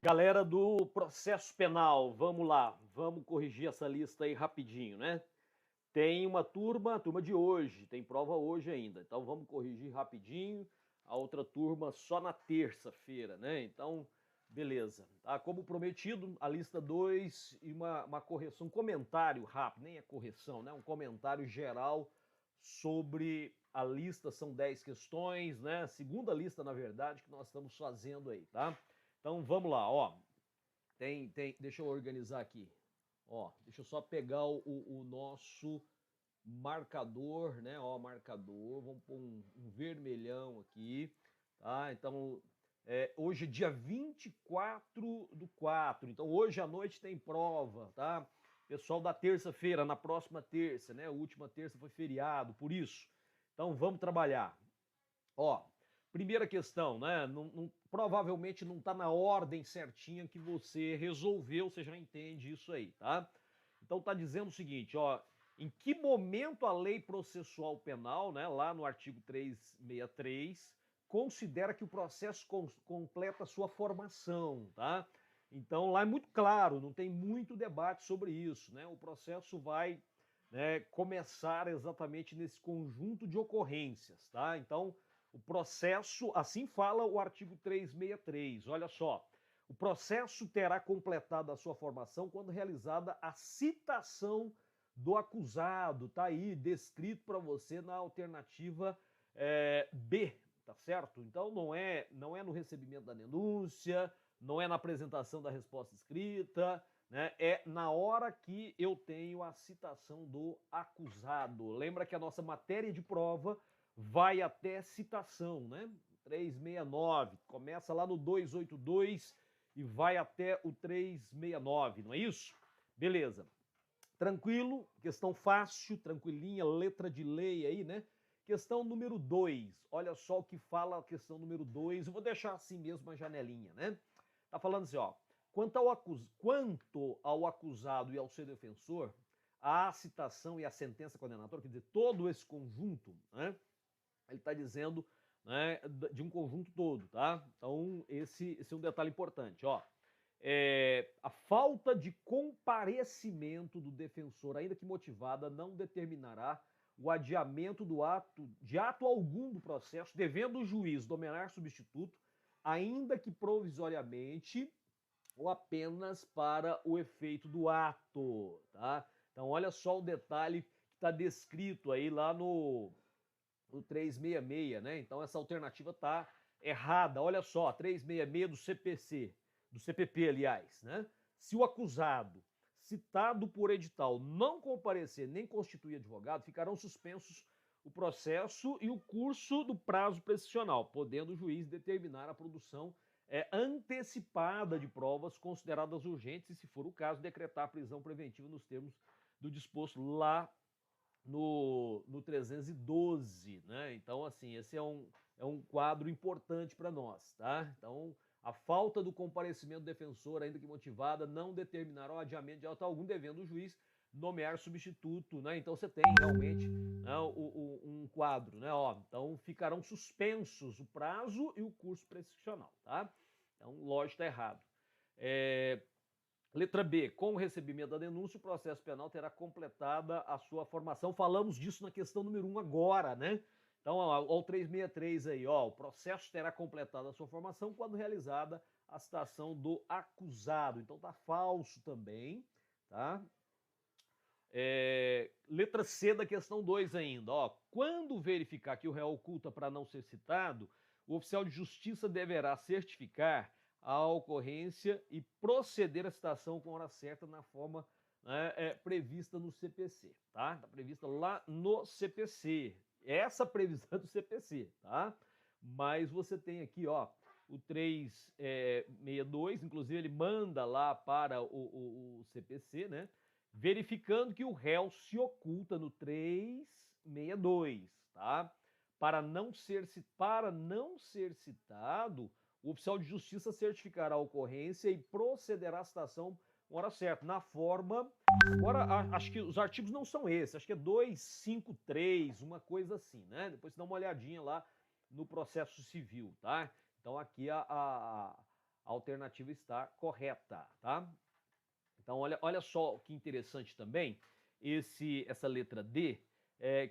Galera do processo penal, vamos lá, vamos corrigir essa lista aí rapidinho, né? Tem uma turma, a turma de hoje, tem prova hoje ainda, então vamos corrigir rapidinho. A outra turma só na terça-feira, né? Então, beleza. Tá? Como prometido, a lista 2 e uma correção, um comentário rápido, nem é correção, né? Um comentário geral sobre a lista, são 10 questões, né? Segunda lista, na verdade, que nós estamos fazendo aí, tá? Então vamos lá, ó. Deixa eu organizar aqui. Ó, deixa eu só pegar o nosso marcador, né? Ó, marcador. Vamos pôr um vermelhão aqui, tá? Então, hoje é dia 24/4. Então, hoje à noite tem prova, tá? Pessoal da terça-feira, na próxima terça, né? A última terça foi feriado, por isso. Então, vamos trabalhar. Ó, primeira questão, né? Provavelmente não está na ordem certinha que você resolveu, você já entende isso aí, tá? Então tá dizendo o seguinte, ó, em que momento a lei processual penal, né, lá no artigo 363, considera que o processo completa a sua formação, tá? Então lá é muito claro, não tem muito debate sobre isso, né? O processo vai, né, começar exatamente nesse conjunto de ocorrências, tá? Então, o processo, assim fala o artigo 363, olha só. O processo terá completado a sua formação quando realizada a citação do acusado, tá aí descrito para você na alternativa B, tá certo? Então não é no recebimento da denúncia, não é na apresentação da resposta escrita, né? É na hora que eu tenho a citação do acusado. Lembra que a nossa matéria de prova vai até citação, né? 369, começa lá no 282 e vai até o 369, não é isso? Beleza. Tranquilo, questão fácil, tranquilinha, letra de lei aí, né? Questão número 2. Olha só o que fala a questão número 2. Eu vou deixar assim mesmo a janelinha, né? Tá falando assim, ó. Quanto ao acusado e ao seu defensor, a citação e a sentença condenatória, quer dizer, todo esse conjunto, né? Ele está dizendo, né, de um conjunto todo, tá? Então, esse é um detalhe importante, ó. A falta de comparecimento do defensor, ainda que motivada, não determinará o adiamento de ato algum do processo, devendo o juiz dominar substituto, ainda que provisoriamente ou apenas para o efeito do ato, tá? Então, olha só o detalhe que está descrito aí lá no 366, né? Então essa alternativa tá errada. Olha só, 366 do CPC, do CPP, aliás, né? Se o acusado citado por edital não comparecer nem constituir advogado, ficarão suspensos o processo e o curso do prazo prescricional, podendo o juiz determinar a produção antecipada de provas consideradas urgentes e, se for o caso, decretar a prisão preventiva nos termos do disposto lá no 312, né? Então, assim, esse é um quadro importante para nós, tá? Então, a falta do comparecimento do defensor, ainda que motivada, não determinará o adiamento de ato algum, devendo o juiz nomear substituto, né? Então, você tem realmente, né, um quadro, né? Ó, então, ficarão suspensos o prazo e o curso prescricional, tá? Então, lógico, está errado. Letra B. Com o recebimento da denúncia, o processo penal terá completada a sua formação. Falamos disso na questão número 1 agora, né? Então, ó, o 363 aí, ó. O processo terá completado a sua formação quando realizada a citação do acusado. Então, tá falso também, tá? Letra C da questão 2 ainda, ó. Quando verificar que o réu oculta para não ser citado, o oficial de justiça deverá certificar a ocorrência e proceder à citação com hora certa na forma, né, prevista no CPC, tá? Tá prevista lá no CPC. Essa previsão é do CPC, tá? Mas você tem aqui, ó, o 362, inclusive ele manda lá para o CPC, né? Verificando que o réu se oculta no 362, tá? Para não ser citado, o oficial de justiça certificará a ocorrência e procederá à citação na hora certa, na forma. Agora, acho que os artigos não são esses, acho que é 253, uma coisa assim, né? Depois você dá uma olhadinha lá no processo civil, tá? Então aqui A alternativa está correta, tá? Então, olha só que interessante também, essa letra D,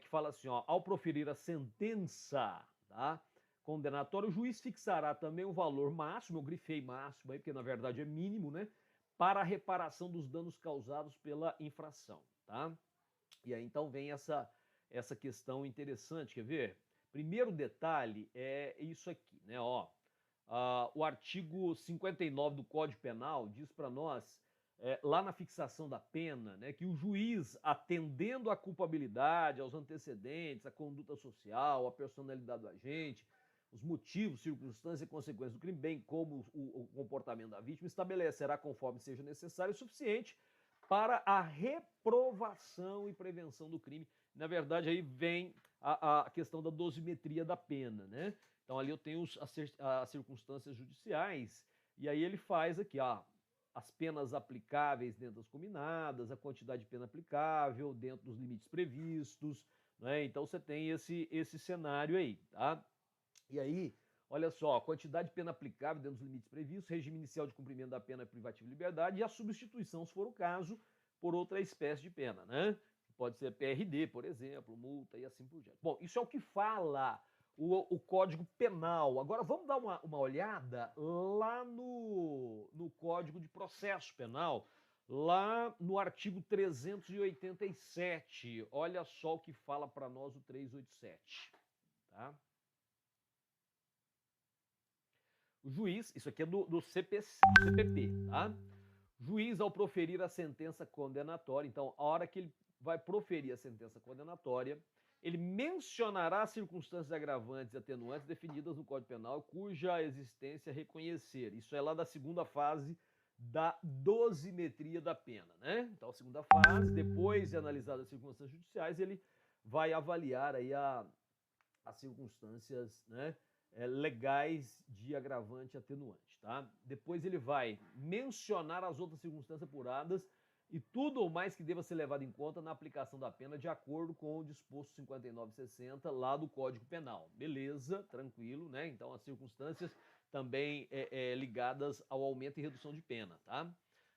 que fala assim, ó, ao proferir a sentença, tá, condenatória, o juiz fixará também o valor máximo, eu grifei máximo aí, porque na verdade é mínimo, né, para a reparação dos danos causados pela infração, tá? E aí então vem essa questão interessante, quer ver? Primeiro detalhe é isso aqui, né, ó. O artigo 59 do Código Penal diz para nós, lá na fixação da pena, né, que o juiz, atendendo à culpabilidade, aos antecedentes, à conduta social, à personalidade do agente, os motivos, circunstâncias e consequências do crime, bem como o comportamento da vítima, estabelecerá, conforme seja necessário, o suficiente para a reprovação e prevenção do crime. Na verdade, aí vem a questão da dosimetria da pena, né? Então, ali eu tenho as circunstâncias judiciais, e aí ele faz aqui, as penas aplicáveis dentro das cominadas, a quantidade de pena aplicável dentro dos limites previstos, né? Então, você tem esse cenário aí, tá? E aí, olha só, a quantidade de pena aplicável dentro dos limites previstos, regime inicial de cumprimento da pena privativa de liberdade e a substituição, se for o caso, por outra espécie de pena, né? Pode ser PRD, por exemplo, multa e assim por diante. Bom, isso é o que fala o Código Penal. Agora vamos dar uma olhada lá no Código de Processo Penal, lá no artigo 387. Olha só o que fala para nós o 387, tá? O juiz, isso aqui é do CPP, tá? Juiz, ao proferir a sentença condenatória, então, a hora que ele vai proferir a sentença condenatória, ele mencionará as circunstâncias agravantes e atenuantes definidas no Código Penal, cuja existência reconhecer. Isso é lá da segunda fase da dosimetria da pena, né? Então, a segunda fase, depois de analisar as circunstâncias judiciais, ele vai avaliar aí as circunstâncias, né, legais de agravante e atenuante, tá? Depois ele vai mencionar as outras circunstâncias apuradas e tudo ou mais que deva ser levado em conta na aplicação da pena de acordo com o disposto 5960 lá do Código Penal. Beleza, tranquilo, né? Então as circunstâncias também ligadas ao aumento e redução de pena, tá?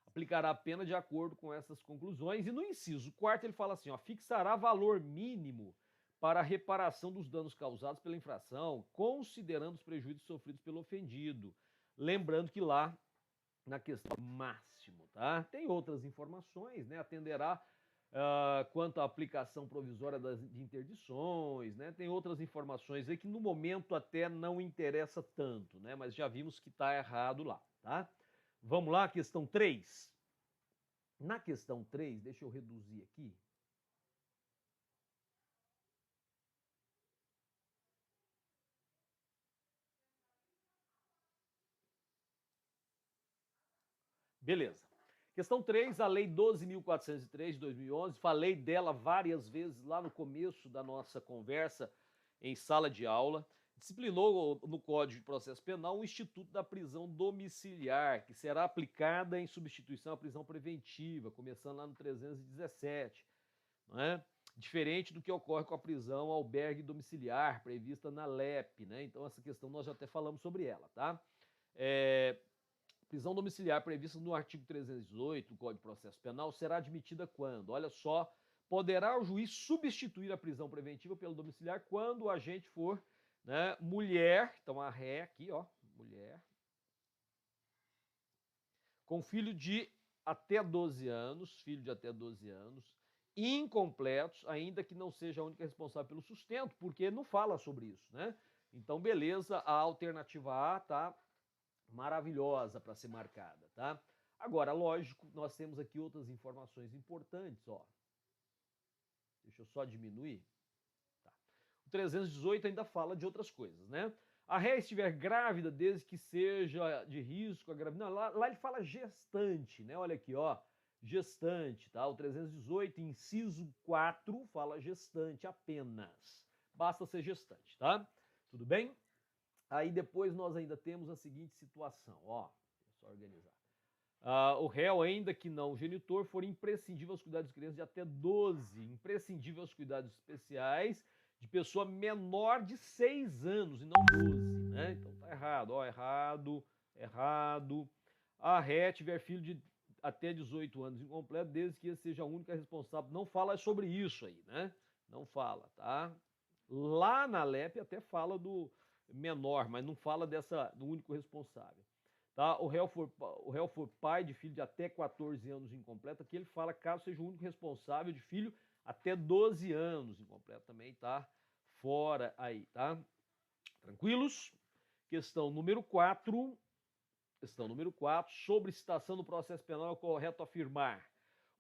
Aplicará a pena de acordo com essas conclusões. E no inciso 4º ele fala assim, ó, fixará valor mínimo para a reparação dos danos causados pela infração, considerando os prejuízos sofridos pelo ofendido. Lembrando que lá, na questão máximo, tá? Tem outras informações, né? Atenderá quanto à aplicação provisória de interdições, né? Tem outras informações aí que no momento até não interessa tanto, né? Mas já vimos que está errado lá, tá? Vamos lá, questão 3. Na questão 3, deixa eu reduzir aqui. Beleza. Questão 3, a Lei 12.403 de 2011, falei dela várias vezes lá no começo da nossa conversa em sala de aula, disciplinou no Código de Processo Penal o Instituto da Prisão Domiciliar, que será aplicada em substituição à prisão preventiva, começando lá no 317, não é? Diferente do que ocorre com a prisão albergue domiciliar, prevista na LEP, né? Então essa questão nós já até falamos sobre ela, tá? Prisão domiciliar prevista no artigo 318 do Código de Processo Penal será admitida quando? Olha só, poderá o juiz substituir a prisão preventiva pelo domiciliar quando o agente for, né, mulher, então a ré aqui, ó, mulher, com filho de até 12 anos, incompletos, ainda que não seja a única responsável pelo sustento, porque não fala sobre isso, né? Então, beleza, a alternativa A tá maravilhosa para ser marcada, tá? Agora, lógico, nós temos aqui outras informações importantes, ó. Deixa eu só diminuir. Tá. O 318 ainda fala de outras coisas, né? A ré estiver grávida, desde que seja de risco a gravidez. Não, lá ele fala gestante, né? Olha aqui, ó. Gestante, tá? O 318, inciso 4, fala gestante apenas. Basta ser gestante, tá? Tudo bem? Aí depois nós ainda temos a seguinte situação, ó, deixa eu só organizar. O réu, ainda que não o genitor, for imprescindível aos cuidados de crianças de até 12, imprescindível aos cuidados especiais de pessoa menor de 6 anos e não 12, né? Então tá errado, ó, errado, Errado. A ré tiver filho de até 18 anos incompleto, desde que ele seja a única responsável. Não fala sobre isso aí, né? Não fala, tá? Lá na LEP até fala do menor, mas não fala do único responsável. Tá? O réu for pai de filho de até 14 anos incompleto, aqui ele fala caso seja o único responsável de filho até 12 anos incompleto também, tá? Fora aí, tá? Tranquilos? Questão número 4. Questão número 4. Sobre citação do processo penal, é correto afirmar: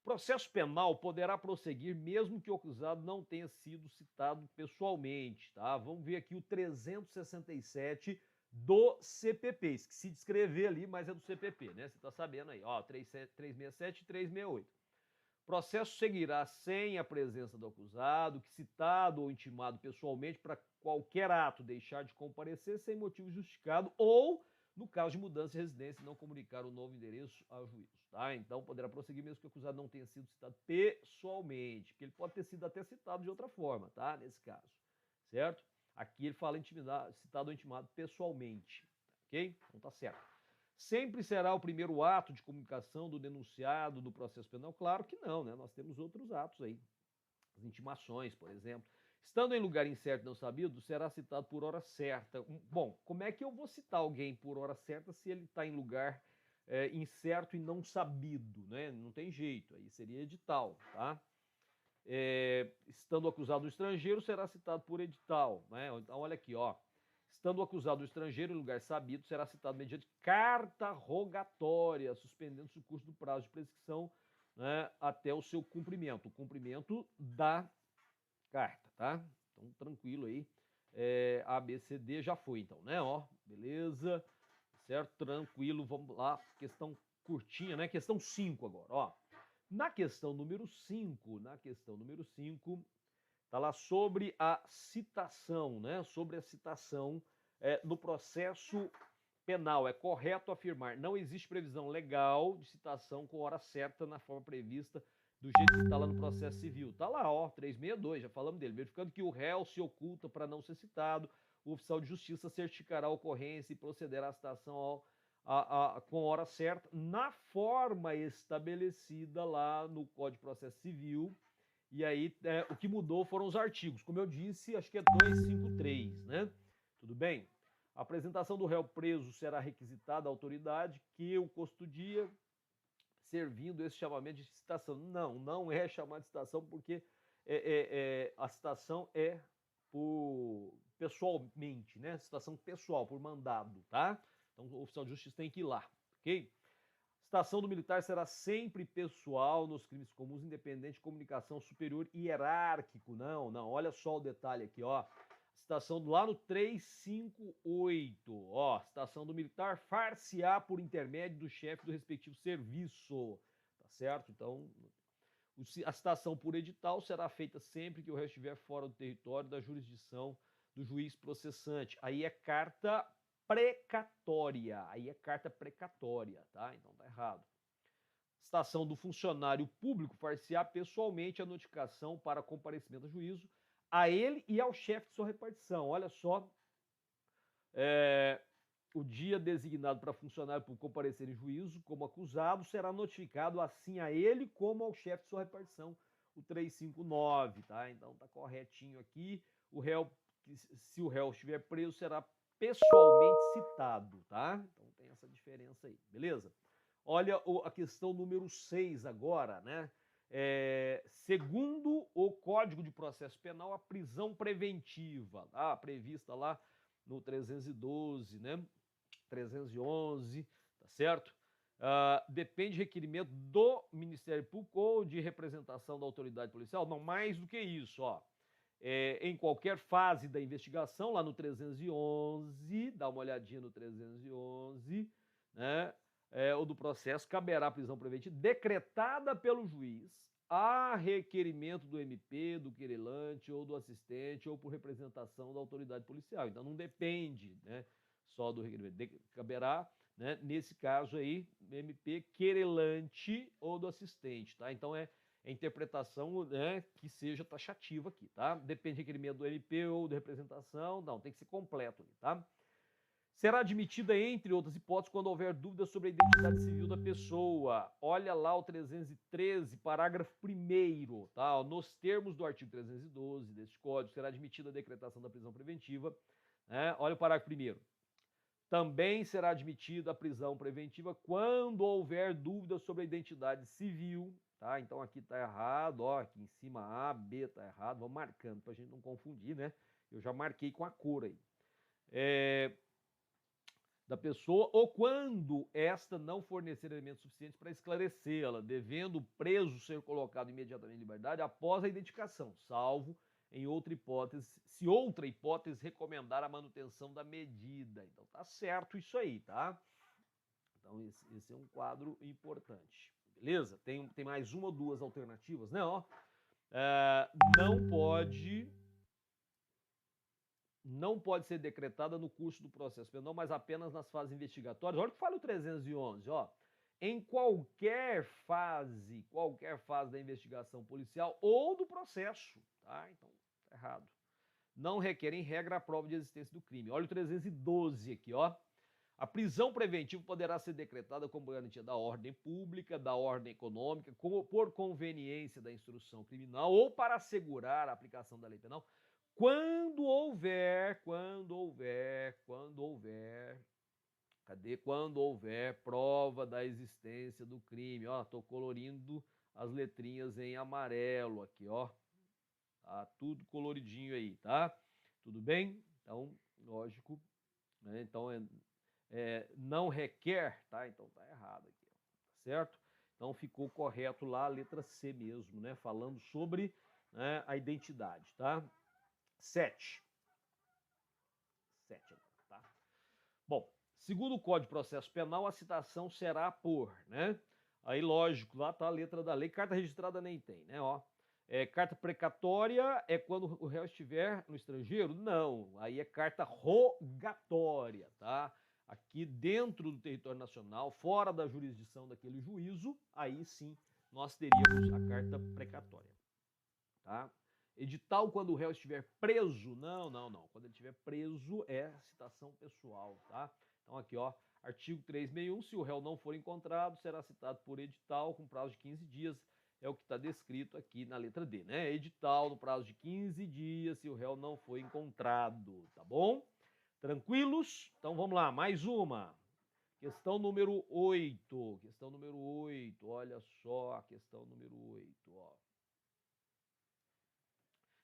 o processo penal poderá prosseguir mesmo que o acusado não tenha sido citado pessoalmente, tá? Vamos ver aqui o 367 do CPP. Esqueci de escrever ali, mas é do CPP, né? Você tá sabendo aí, ó, 367 e 368. O processo seguirá sem a presença do acusado, que citado ou intimado pessoalmente para qualquer ato deixar de comparecer sem motivo justificado ou no caso de mudança de residência, não comunicar o novo endereço ao juiz, tá? Então poderá prosseguir mesmo que o acusado não tenha sido citado pessoalmente, porque ele pode ter sido até citado de outra forma, tá? Nesse caso, certo? Aqui ele fala citado ou intimado pessoalmente, ok? Então tá certo. Sempre será o primeiro ato de comunicação do denunciado do processo penal? Claro que não, né? Nós temos outros atos aí, as intimações, por exemplo. Estando em lugar incerto e não sabido, será citado por hora certa. Bom, como é que eu vou citar alguém por hora certa se ele está em lugar incerto e não sabido, né? Não tem jeito, aí seria edital, tá? Estando acusado o estrangeiro, será citado por edital, né? Então, olha aqui, ó. Estando acusado o estrangeiro em lugar sabido, será citado mediante carta rogatória, suspendendo-se o curso do prazo de prescrição, né, até o seu cumprimento. O cumprimento da carta, tá? Então, tranquilo aí. A, B, C, D já foi, então, né? Ó, beleza. Certo? Tranquilo. Vamos lá. Questão curtinha, né? Questão 5 agora, ó. Na questão número 5, tá lá sobre a citação, né? Sobre a citação no processo penal. É correto afirmar: não existe previsão legal de citação com hora certa na forma prevista do jeito que está lá no processo civil. Tá lá, ó, 362, já falamos dele. Verificando que o réu se oculta para não ser citado, o oficial de justiça certificará a ocorrência e procederá à citação com hora certa, na forma estabelecida lá no Código de Processo Civil. E aí, o que mudou foram os artigos. Como eu disse, acho que é 253, né? Tudo bem? A apresentação do réu preso será requisitada à autoridade que o custodia, servindo esse chamamento de citação. Não, não é chamado de citação, porque a citação é pessoalmente, né? Citação pessoal, por mandado, tá? Então o oficial de justiça tem que ir lá, ok? Citação do militar será sempre pessoal nos crimes comuns, independente de comunicação superior hierárquico. Não, não, olha só o detalhe aqui, ó. Citação lá no 358, ó. Citação do militar far-se-á por intermédio do chefe do respectivo serviço. Tá certo? Então, a citação por edital será feita sempre que o réu estiver fora do território da jurisdição do juiz processante. Aí é carta precatória. Tá? Então tá errado. Citação do funcionário público far-se-á pessoalmente a notificação para comparecimento a juízo a ele e ao chefe de sua repartição. Olha só, o dia designado para funcionário público comparecer em juízo como acusado será notificado assim a ele como ao chefe de sua repartição, o 359, tá? Então tá corretinho aqui. O réu, se o réu estiver preso, será pessoalmente citado, tá? Então tem essa diferença aí, beleza? Olha a questão número 6 agora, né? Segundo o Código de Processo Penal, a prisão preventiva, tá? Prevista lá no 312, né? 311, tá certo? Depende de requerimento do Ministério Público ou de representação da autoridade policial? Não, mais do que isso, ó. Em qualquer fase da investigação, lá no 311, dá uma olhadinha no 311, né? Ou do processo, caberá a prisão preventiva decretada pelo juiz a requerimento do MP, do querelante ou do assistente ou por representação da autoridade policial. Então não depende, né, só do requerimento. Caberá, né, nesse caso aí, MP, querelante ou do assistente, tá? Então é interpretação, né, que seja taxativa aqui, tá? Depende do requerimento do MP ou da representação, não, tem que ser completo ali, tá? Será admitida, entre outras hipóteses, quando houver dúvida sobre a identidade civil da pessoa. Olha lá o 313, parágrafo 1º, tá? Nos termos do artigo 312 deste Código, será admitida a decretação da prisão preventiva, né? Olha o parágrafo 1º. Também será admitida a prisão preventiva quando houver dúvida sobre a identidade civil, tá? Então aqui tá errado, ó, aqui em cima A, B tá errado, vamos marcando pra gente não confundir, né? Eu já marquei com a cor aí. Da pessoa, ou quando esta não fornecer elementos suficientes para esclarecê-la, devendo o preso ser colocado imediatamente em liberdade após a identificação, salvo em outra hipótese, se outra hipótese recomendar a manutenção da medida. Então tá certo isso aí, tá? Então esse é um quadro importante, beleza? Tem mais uma ou duas alternativas, né? Ó, não pode ser decretada no curso do processo penal, mas apenas nas fases investigatórias. Olha o que fala o 311, ó. Em qualquer fase da investigação policial ou do processo, tá? Então, tá errado. Não requer, em regra, a prova de existência do crime. Olha o 312 aqui, ó. A prisão preventiva poderá ser decretada como garantia da ordem pública, da ordem econômica, por conveniência da instrução criminal ou para assegurar a aplicação da lei penal, quando houver prova da existência do crime. Ó, tô colorindo as letrinhas em amarelo aqui, ó. Tá tudo coloridinho aí, tá? Tudo bem? Então, lógico, né? Então, não requer, tá? Então tá errado aqui, ó. Tá certo? Então ficou correto lá a letra C mesmo, né? Falando sobre, né, a identidade, tá? 7, tá? Bom, segundo o Código de Processo Penal, a citação será por, né? Aí, lógico, lá tá a letra da lei. Carta registrada nem tem, né? Ó, carta precatória é quando o réu estiver no estrangeiro? Não, aí é carta rogatória, tá? Aqui dentro do território nacional, fora da jurisdição daquele juízo, aí sim nós teríamos a carta precatória, tá? Edital quando o réu estiver preso? Não. Quando ele estiver preso é citação pessoal, tá? Então aqui, ó, artigo 361, se o réu não for encontrado, será citado por edital com prazo de 15 dias, é o que está descrito aqui na letra D, né? Edital no prazo de 15 dias, se o réu não for encontrado, tá bom? Tranquilos? Então vamos lá, mais uma. Questão número 8. Questão número 8, olha só a questão número 8, ó.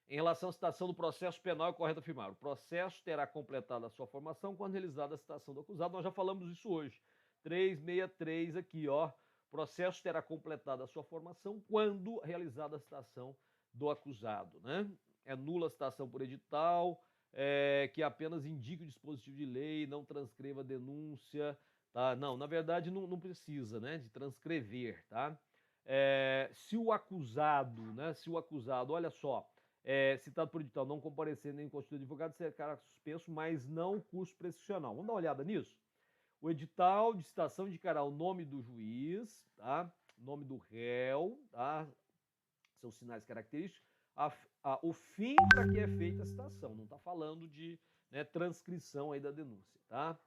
Em relação à citação do processo penal, é correto afirmar: o processo terá completado a sua formação quando realizada a citação do acusado. Nós já falamos isso hoje. 363 aqui, ó. O processo terá completado a sua formação quando realizada a citação do acusado, né? É nula a citação por edital, que apenas indique o dispositivo de lei, não transcreva a denúncia, tá? Não, na verdade não precisa, né, de transcrever, tá? Se o acusado, olha só, citado por edital, não comparecer nem constituir advogado, será suspenso, mas não curso prescricional. Vamos dar uma olhada nisso? O edital de citação indicará o nome do juiz, tá? Nome do réu, tá? Seus sinais característicos, o fim para que é feita a citação. Não está falando de, né, transcrição aí da denúncia, tá?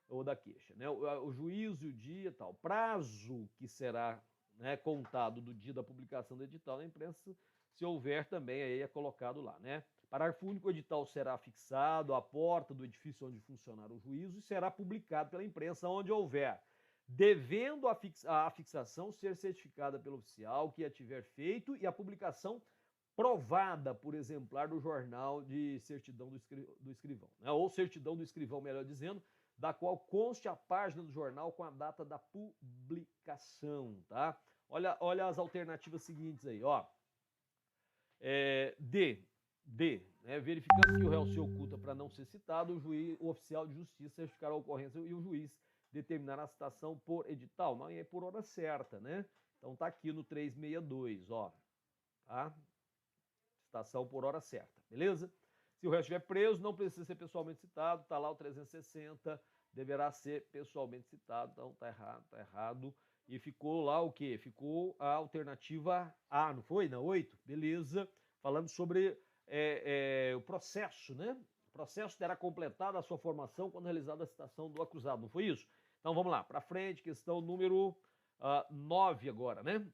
Ou da queixa, né? O juízo e o dia, tal. Prazo que será, né, contado do dia da publicação do edital na imprensa, se houver também, aí é colocado lá, né? Parágrafo único, o edital será fixado à porta do edifício onde funcionar o juízo e será publicado pela imprensa onde houver, devendo a fixação ser certificada pelo oficial que a tiver feito e a publicação provada por exemplar do jornal de certidão do escrivão, né? Ou certidão do escrivão, melhor dizendo, da qual conste a página do jornal com a data da publicação, tá? Olha as alternativas seguintes aí, ó. D, né? Verificando que o réu se oculta para não ser citado, o oficial de justiça certificará a ocorrência e o juiz determinará a citação por edital, não é por hora certa, né? Então tá aqui no 362, ó, tá? Citação por hora certa, beleza? Se o réu estiver preso, não precisa ser pessoalmente citado, tá lá o 360, deverá ser pessoalmente citado, então tá errado. E ficou lá o quê? Ficou a alternativa A, não foi? Na 8? Beleza. Falando sobre o processo, né? processo terá completado a sua formação quando realizada a citação do acusado, não foi isso? Então vamos lá, para frente, questão número 9 agora, né?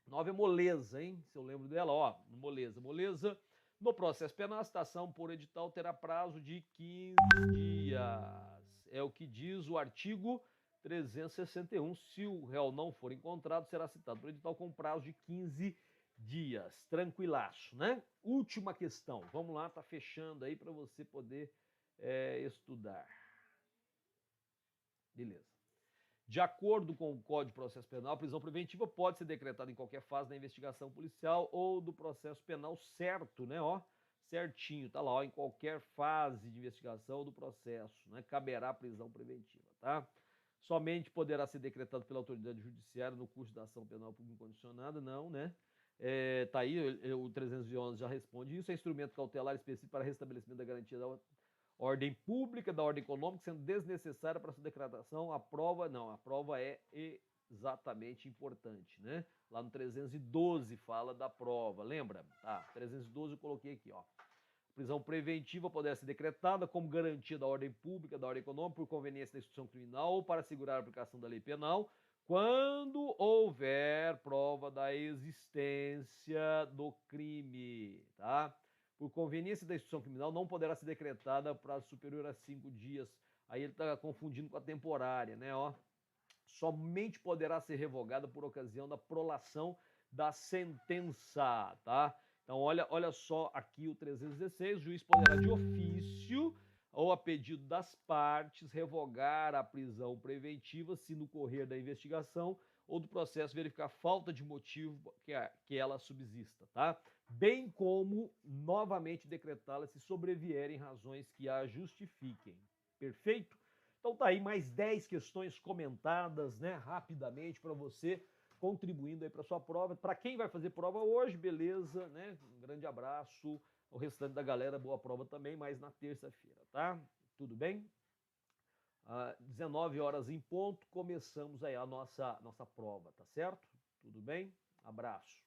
9 é moleza, hein? Se eu lembro dela, ó, moleza. No processo penal, a citação por edital terá prazo de 15 dias. É o que diz o artigo 361. Se o réu não for encontrado, será citado por edital com prazo de 15 dias. Tranquilaço, né? Última questão. Vamos lá, tá fechando aí para você poder estudar. Beleza. De acordo com o Código de Processo Penal, a prisão preventiva pode ser decretada em qualquer fase da investigação policial ou do processo penal, certo, né? Ó, certinho, tá lá, ó, em qualquer fase de investigação ou do processo, né? Caberá a prisão preventiva, tá? Somente poderá ser decretado pela autoridade judiciária no curso da ação penal pública incondicionada, não, né? Tá aí, o 311 já responde isso, é instrumento cautelar específico para restabelecimento da garantia da ordem pública, da ordem econômica, sendo desnecessária para sua decretação. A prova é exatamente importante, né? Lá no 312 fala da prova, lembra? Tá, 312 eu coloquei aqui, ó. Prisão preventiva poderá ser decretada como garantia da ordem pública, da ordem econômica, por conveniência da instituição criminal ou para assegurar a aplicação da lei penal, quando houver prova da existência do crime, tá? Por conveniência da instituição criminal, não poderá ser decretada prazo superior a 5 dias. Aí ele está confundindo com a temporária, né? Ó. Somente poderá ser revogada por ocasião da prolação da sentença, tá? Então, olha só aqui o 316, o juiz poderá de ofício ou a pedido das partes revogar a prisão preventiva se no correr da investigação ou do processo verificar falta de motivo que ela subsista, tá? Bem como novamente decretá-la se sobrevierem razões que a justifiquem. Perfeito? Então tá aí mais 10 questões comentadas, né, rapidamente para você, contribuindo aí para sua prova. Para quem vai fazer prova hoje, beleza, né? Um grande abraço. O restante da galera, boa prova também, mas na terça-feira, tá? Tudo bem? 19 horas em ponto, começamos aí a nossa prova, tá certo? Tudo bem? Abraço.